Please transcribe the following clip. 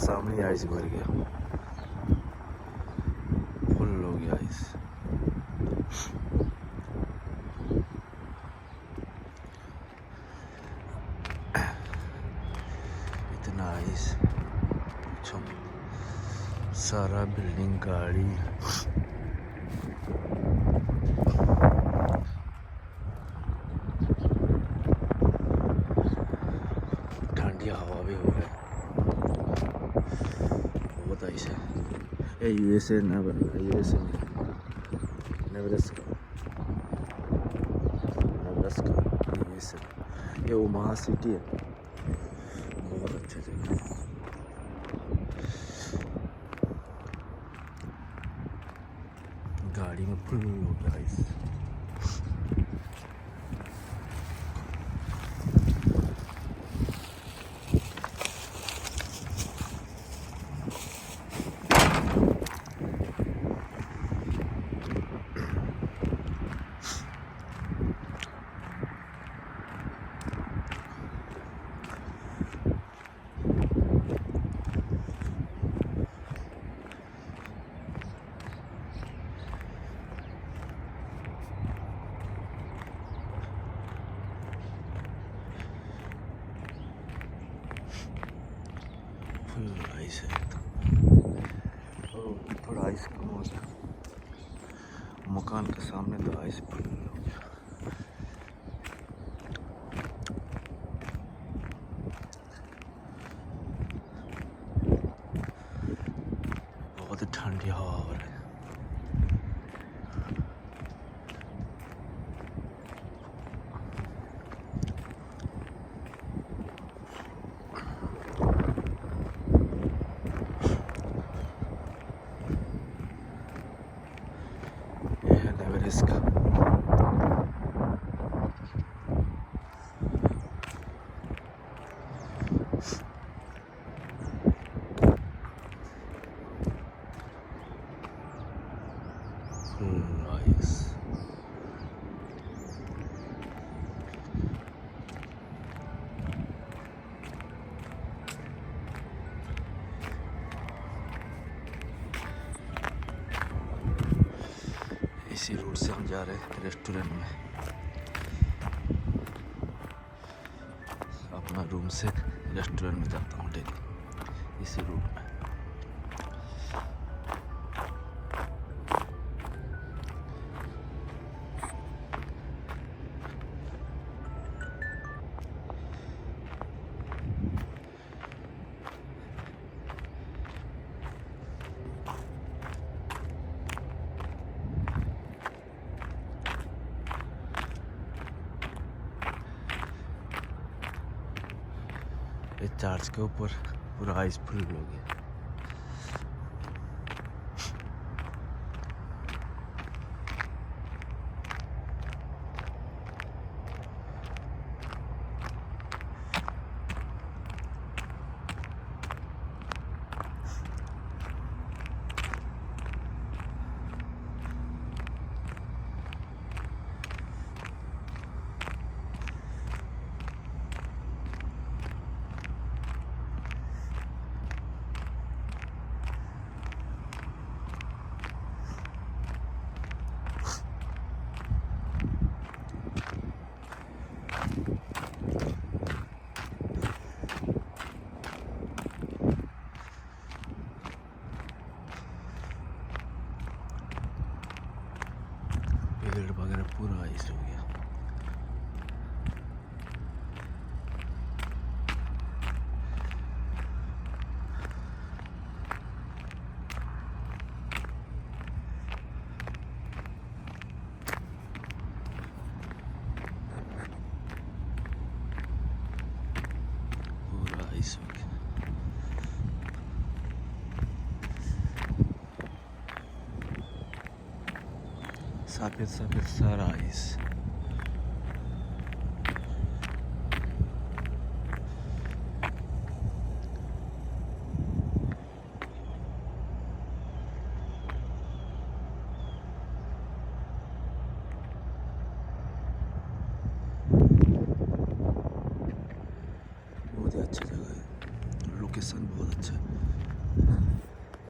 सामने आइस भर गया, फुल हो गया आइस। इतना आइस पूछो मत। सारा बिल्डिंग, गाड़ी, ठंडी हवा भी हो रहा है, बहुत आइस है। ये यूएसए यूएसए में नेब्रास्का, यूएसए। ये ओमाहा सिटी है, बहुत अच्छी जगह है। गाड़ी में फुल हो गया आइस। आइस है और थोड़ा आइस कम हो गया। मकान के सामने तो आइस फुल हो गया। बहुत ठंडी हवा हो रही है। इसका आइस। इसी रूट से हम जा रहे हैं रेस्टोरेंट में। अपना रूम से रेस्टोरेंट में जाता हूँ डेली इसी रूट में। ये चार्ज के ऊपर पूरा आइस फुल हो गया। पेड़ वगैरह पूरा आइस हो गया। पूरा आइस हो गया। सफेद सफेद सारा आइस। बहुत ही अच्छा जगह है, लोकेशन बहुत अच्छा है।